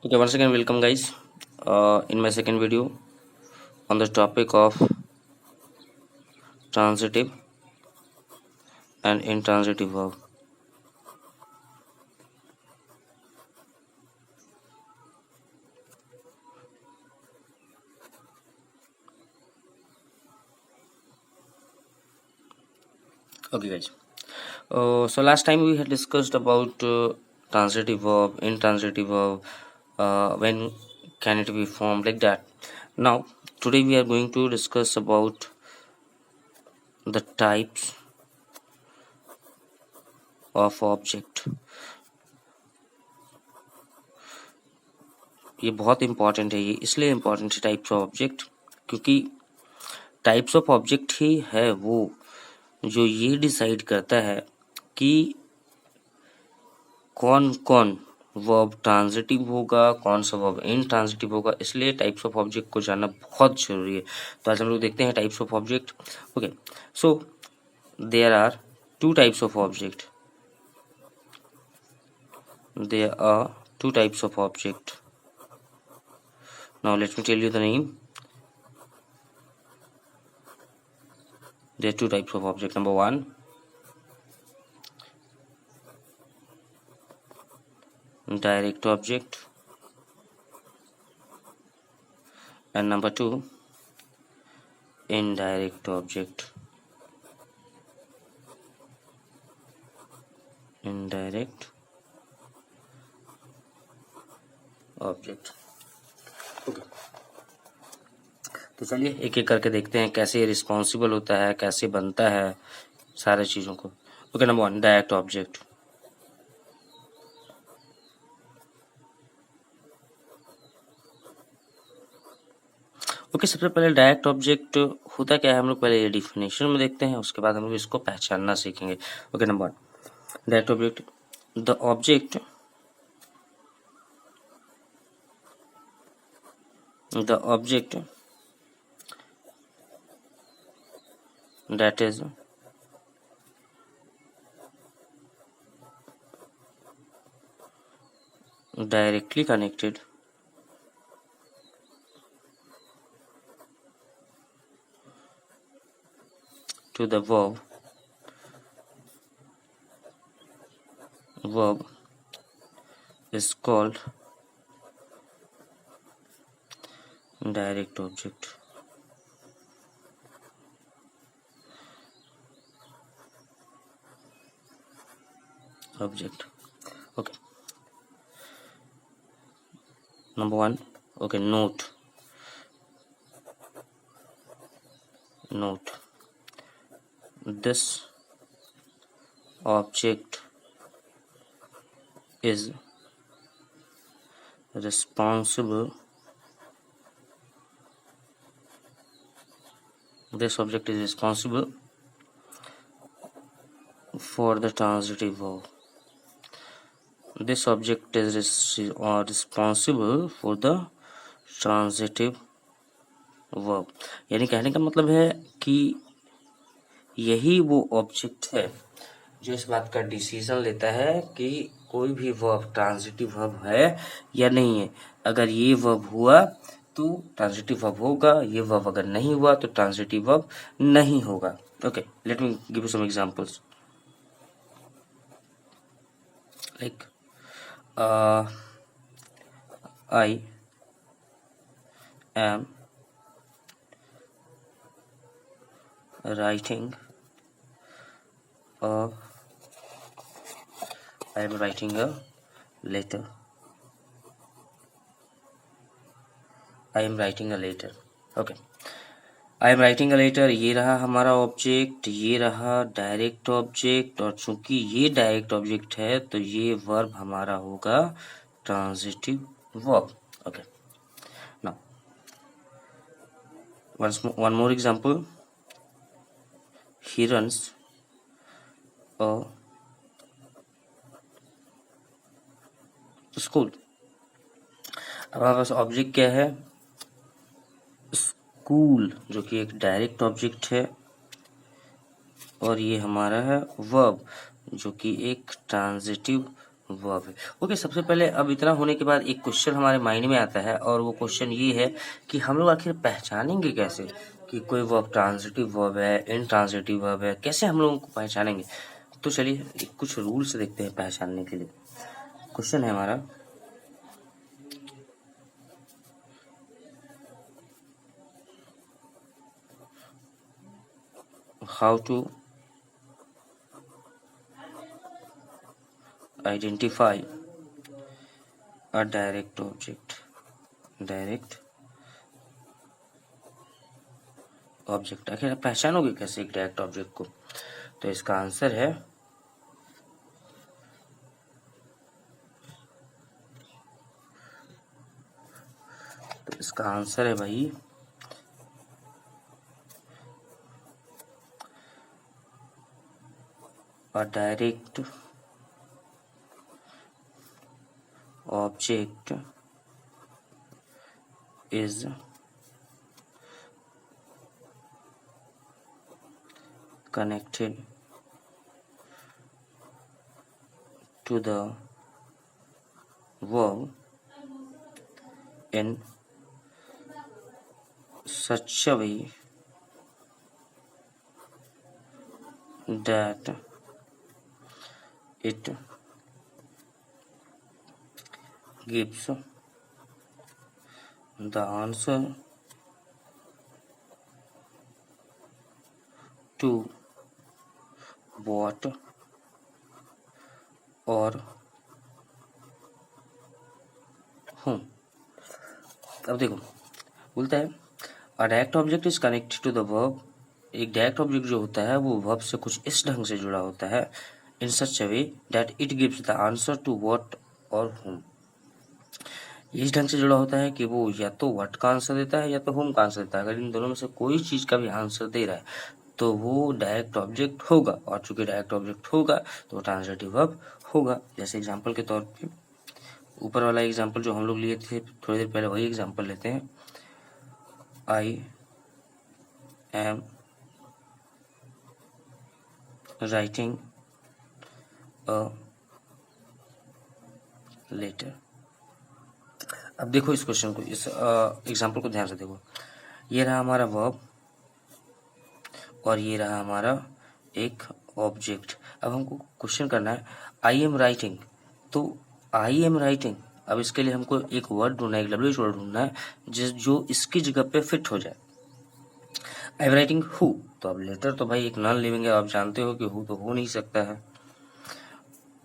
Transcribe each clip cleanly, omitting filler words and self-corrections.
Okay, once again, welcome guys. In my second video on the topic of transitive and intransitive verb. Okay, guys. So last time we had discussed about transitive verb, intransitive verb, when can it be formed, like that. Now, today we are going to discuss about the types of object. ये बहुत important है, ये इसलिए important है types of object, क्योंकि types of object ही है वो जो ये डिसाइड करता है कि कौन कौन वर्ब ट्रांजिटिव होगा, कौन सा वर्ब इनट्रांजिटिव होगा। इसलिए टाइप्स ऑफ ऑब्जेक्ट को जानना बहुत जरूरी है। तो आज हम लोग देखते हैं types of object. Okay, so there are two types of object. There are two types of object. Now let me tell you the name. There are two types of object. Number one, direct object, and number two, indirect object. Indirect object. Okay. तो चलिए एक एक करके देखते हैं कैसे responsible होता है, कैसे बनता है सारे चीजों को। Okay, number one, direct object. Okay, सबसे पहले डायरेक्ट ऑब्जेक्ट होता क्या है हम लोग पहले ये डिफिनेशन में देखते हैं, उसके बाद हम लोग इसको पहचानना सीखेंगे। Okay, number one, direct object, the object that is directly connected to the verb is called direct object. Okay, number one. Okay, note this object is responsible for the transitive verb. This object is responsible for the transitive verb. यानी कहने का मतलब है कि यही वो object है जो इस बात का डिसीजन लेता है कि कोई भी वर्ब ट्रांजिटिव वर्ब है या नहीं है। अगर ये वर्ब हुआ तो ट्रांजिटिव वर्ब होगा, ये वर्ब अगर नहीं हुआ तो ट्रांजिटिव वर्ब नहीं होगा। Okay, let me give you some examples. Like I am writing a letter. Okay, I am writing a letter. ये रहा हमारा ऑब्जेक्ट, ये रहा डायरेक्ट ऑब्जेक्ट, और चूंकि ये डायरेक्ट ऑब्जेक्ट है तो ये वर्ब हमारा होगा transitive verb. Okay, now one more example. He runs a school. अब हमारे पास ऑब्जेक्ट क्या है? स्कूल, जो कि एक डायरेक्ट ऑब्जेक्ट है, और ये हमारा है वर्ब जो कि एक ट्रांजिटिव वर्ब है। ओके, सबसे पहले अब इतना होने के बाद एक क्वेश्चन हमारे माइंड में आता है, और वो क्वेश्चन ये है कि हम लोग आखिर पहचानेंगे कैसे कि कोई वर्ब ट्रांजिटिव वर्ब है, इनट्रांजिटिव वर्ब है, कैसे हम लोगों को पहचानेंगे? तो चलिए कुछ रूल्स देखते हैं पहचानने के लिए। क्वेश्चन है हमारा, how to identify a direct object. Direct object आखिर आप पहचानोगे कैसे एक डायरेक्ट ऑब्जेक्ट को? तो इसका आंसर है भाई a direct object is connected to the verb in such a way that it gives the answer to what or whom। अब देखो, बोलता है a direct object is connected to the verb. एक डायरेक्ट ऑब्जेक्ट जो होता है वो verb से कुछ इस ढंग से जुड़ा होता है, in such a way that it gives the answer to what or whom। इस ढंग से जुड़ा होता है कि वो या तो व्हाट का आंसर देता है या तो whom का आंसर देता है। अगर इन दोनों में से कोई चीज का भी आंसर दे रहा है तो वो डायरेक्ट ऑब्जेक्ट होगा, और चूंकि डायरेक्ट ऑब्जेक्ट होगा तो ट्रांजिटिव वर्ब होगा। जैसे एग्जांपल के तौर पे ऊपर वाला एग्जांपल जो हम लोग लिए थे थोड़ी देर पहले, वही एग्जांपल लेते हैं। I am writing a letter. अब देखो इस क्वेश्चन को, इस एग्जांपल को ध्यान से देखो। ये रहा हमारा वर्ब और ये रहा हमारा एक ऑब्जेक्ट। अब हमको क्वेश्चन करना है आई एम राइटिंग। तो आई एम राइटिंग, अब इसके लिए हमको एक वर्ड ढूंढना है, एक डब्ल्यूएच वर्ड ढूंढना है जो इसकी जगह पे फिट हो जाए। आई एम राइटिंग हु, तो अब लेटर तो भाई एक नॉन लिविंग है, आप जानते हो कि हु तो हो नहीं सकता है,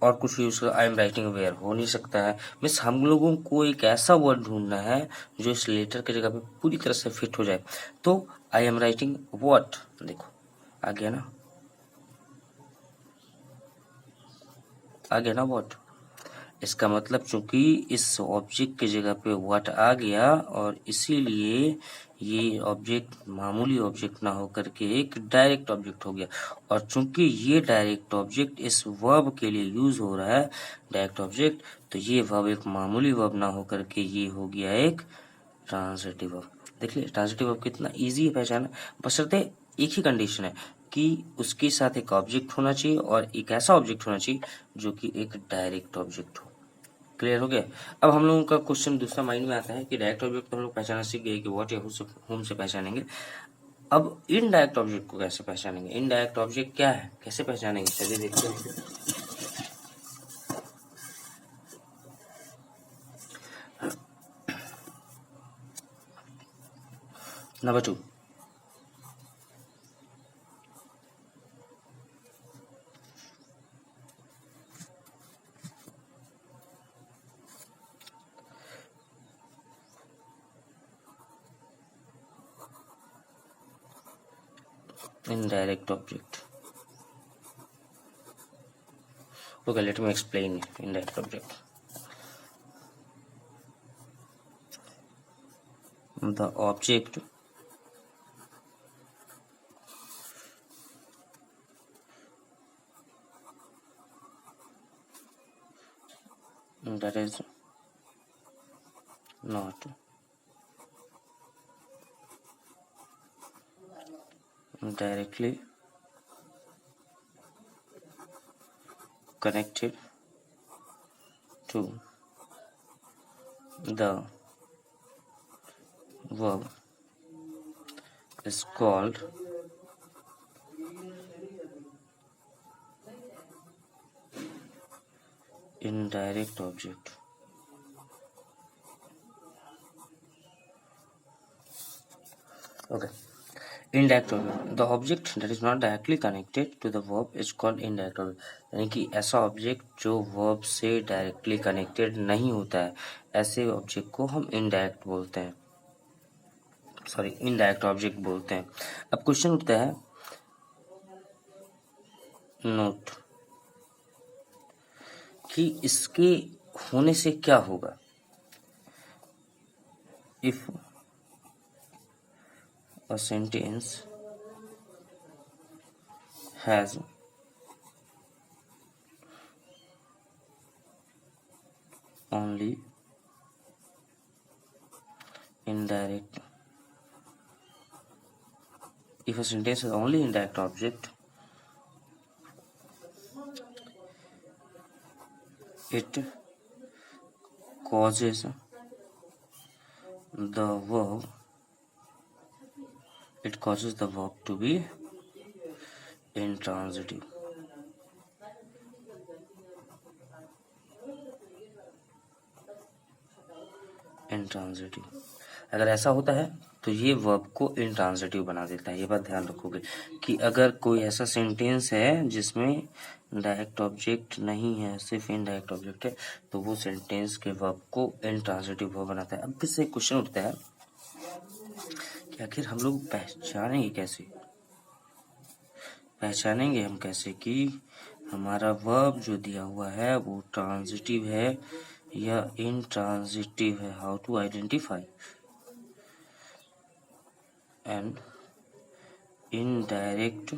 और कुछ यूज कर आई एम राइटिंग वेयर हो नहीं सकता है। मीन्स हम लोगों को एक ऐसा वर्ड ढूंढना है जो इस लेटर की जगह पे पूरी तरह से फिट हो जाए। तो आई एम राइटिंग व्हाट, देखो आ गया ना, आ गया ना व्हाट। इसका मतलब चूंकि इस ऑब्जेक्ट की जगह पे व्हाट आ गया, और इसीलिए ये ऑब्जेक्ट मामूली ऑब्जेक्ट ना होकर के एक डायरेक्ट ऑब्जेक्ट हो गया। और चूंकि ये डायरेक्ट ऑब्जेक्ट इस वर्ब के लिए यूज हो रहा है, डायरेक्ट ऑब्जेक्ट, तो ये वर्ब एक मामूली वर्ब ना होकर के ये हो गया एक ट्रांजिटिव वर्ब। देख लिया ट्रांजिटिव वर्ब कितना इजी है पहचाना, बशर्ते एक ही कंडीशन है कि उसके साथ एक ऑब्जेक्ट होना चाहिए और एक ऐसा ऑब्जेक्ट होना चाहिए जो कि एक डायरेक्ट ऑब्जेक्ट हो। क्लियर हो गया? अब हम लोगों का क्वेश्चन दूसरा माइंड में आता है कि डायरेक्ट ऑब्जेक्ट तो हम लोग पहचाना सीख गए कि व्हाट या होम से पहचानेंगे। अब इनडायरेक्ट ऑब्जेक्ट को कैसे पहचानेंगे? इनडायरेक्ट ऑब्जेक्ट क्या है, कैसे पहचानेंगे, चलिए देखते हैं। Number 2, indirect object. Okay, let me explain indirect object. The object that is not directly connected to the verb is called indirect object. Okay. Indirect object. The object that is not directly connected to the verb is called indirect object. यानी कि ऐसा object जो verb से directly connected नहीं होता है, ऐसे object को हम इनडायरेक्ट बोलते हैं, सॉरी इनडायरेक्ट ऑब्जेक्ट बोलते हैं. अब क्वेश्चन उठता है, नोट कि इसके होने से क्या होगा. If a sentence has only indirect object, it causes the verb to be intransitive. अगर ऐसा होता है तो ये वर्ब को इंट्रांजिटिव बना देता है. ये बात ध्यान रखोगे कि अगर कोई ऐसा सेंटेंस है जिसमें डायरेक्ट ऑब्जेक्ट नहीं है, सिर्फ इनडायरेक्ट ऑब्जेक्ट है, तो वो सेंटेंस के वर्ब को इंट्रांजिटिव वर्ब बनाता है. अब फिर से क्वेश्चन उठता है कि आखिर हम लोग पहचानेंगे हम कैसे कि हमारा वर्ब जो दिया हुआ है वो ट्रांजिटिव है या इंट्रांजिटिव है. How to identify and indirect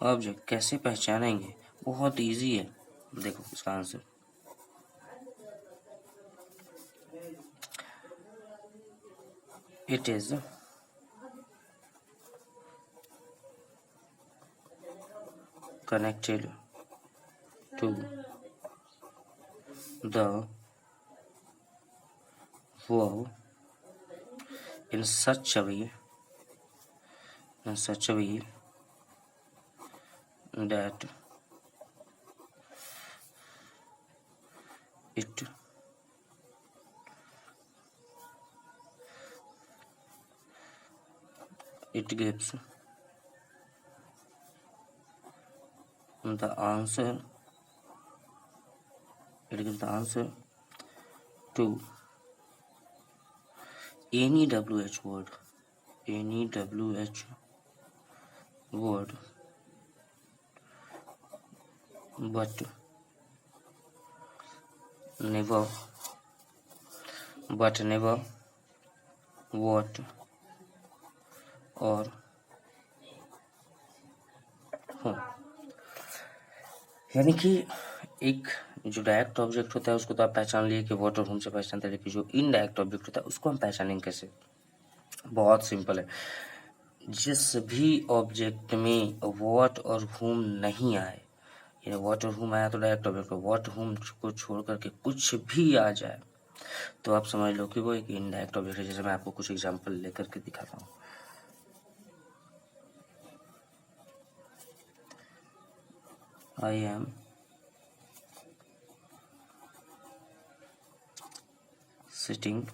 object कैसे पहचानेंगे. बहुत इजी है. देखो इसका answer, it is connected to the verb in such a way that it gives the answer to any WH word but never what or whom. यानी कि एक जो डायरेक्ट ऑब्जेक्ट होता है उसको तो आप पहचान लिए कि व्हाट और होम से पहचानते हैं, लेकिन जो इनडायरेक्ट ऑब्जेक्ट होता है उसको हम पहचानेंगे कैसे. बहुत सिंपल है. जिस भी ऑब्जेक्ट में व्हाट और होम नहीं आए, यानी व्हाट और होम आया तो डायरेक्ट ऑब्जेक्ट, व्हाट होम को छोड़ करके कुछ भी आ जाए तो आप समझ लो कि वो एक इनडायरेक्ट ऑब्जेक्ट है. जैसे मैं आपको कुछ एग्जांपल लेकर के दिखाता हूँ. I am sitting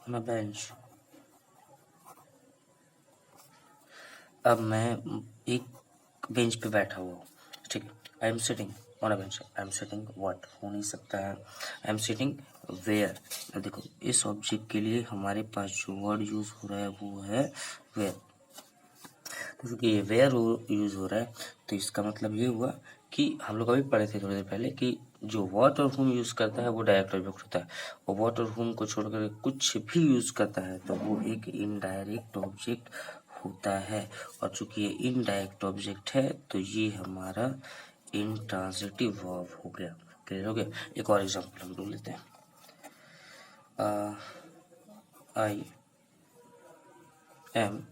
on a bench. अब मैं एक बेंच पे बैठा हुआ हूँ, ठीक है. I am sitting on a bench. I am sitting what हो नहीं सकता है. I am sitting where. देखो इस ऑब्जेक्ट के लिए हमारे पास जो वर्ड यूज हो रहा है वो है वेयर. तो चूंकि ये वेयर यूज हो रहा है तो इसका मतलब ये हुआ कि हम लोग अभी पढ़े थे थोड़ी देर पहले कि जो व्हाट और हुम यूज करता है वो डायरेक्ट ऑब्जेक्ट होता है, और व्हाट और हुम को छोड़कर कुछ भी यूज करता है तो वो एक इनडायरेक्ट ऑब्जेक्ट होता है. और चूंकि ये इनडायरेक्ट ऑब्जेक्ट है तो ये हमारा इंट्रांजिटिव वर्ब हो गया. क्लियर हो गया. एक और एग्जांपल हम लोग लेते हैं. आई am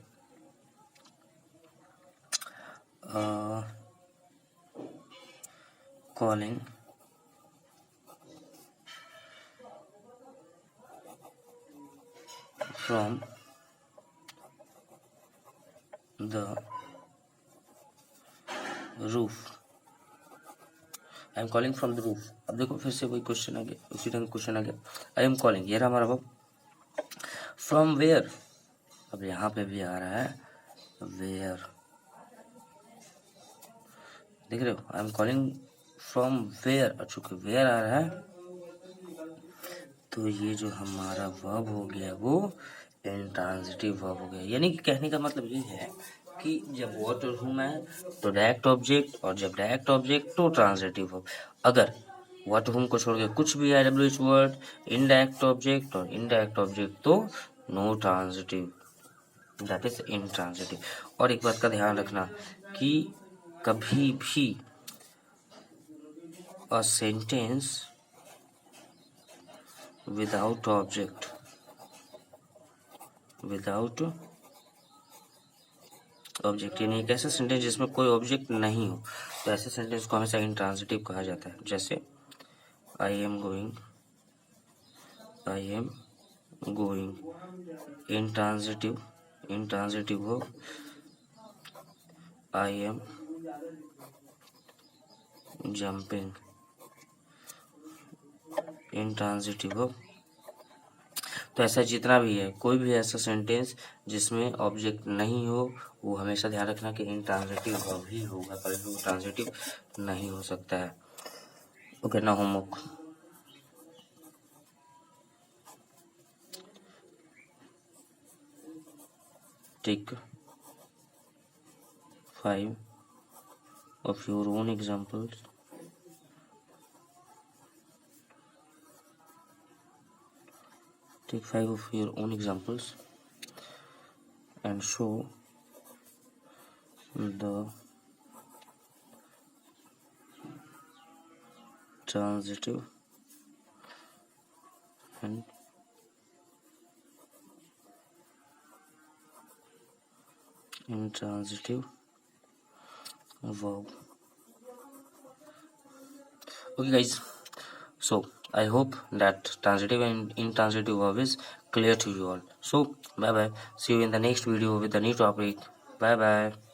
calling from the roof. I am calling from the roof. अब देखो फिर से वही क्वेश्चन आ गया, उसी ढंग क्वेश्चन आ गया. आई एम कॉलिंग, ये रहा हमारा वर्ब. फ्रॉम वेयर, अब यहाँ पे भी आ रहा है वेयर. देख रहे हो, I am calling from where, चूंकि वेयर आ रहा है तो ये जो हमारा वर्ब हो गया वो इंट्रांजिटिव वर्ब हो गया. यानी कि कहने का मतलब ये है कि जब व्हाट और हूम है तो डायरेक्ट ऑब्जेक्ट, और जब डायरेक्ट ऑब्जेक्ट तो ट्रांजिटिव वर्ब. अगर व्हाट हूम को छोड़ के कुछ भी है डब्ल्यूएच वर्ड, इनडायरेक्ट ऑब्जेक्ट और इनडायरेक्ट ऑब्जेक्ट तो no transitive, that is intransitive. और एक बात का ध्यान रखना कि कभी भी a sentence without object, without object, यानी एक ऐसा सेंटेंस जिसमें कोई ऑब्जेक्ट नहीं हो, तो ऐसे सेंटेंस को हमेशा इंट्रांजिटिव कहा जाता है. जैसे I am going, I am going, intransitive, intransitive हो. आई एम जंपिंग, इंट्रांजिटिव हो. तो ऐसा जितना भी है, कोई भी ऐसा सेंटेंस जिसमें ऑब्जेक्ट नहीं हो वो हमेशा ध्यान रखना कि इंट्रांजिटिव वर्ब ही होगा, कभी भी ट्रांजिटिव नहीं हो सकता है. ओके, ना homework. Take 5 of your own examples. Take 5 of your own examples and show the transitive and intransitive verb. Okay guys, so I hope that transitive and intransitive verb is clear to you all. So bye bye, see you in the next video with a new topic. Bye bye.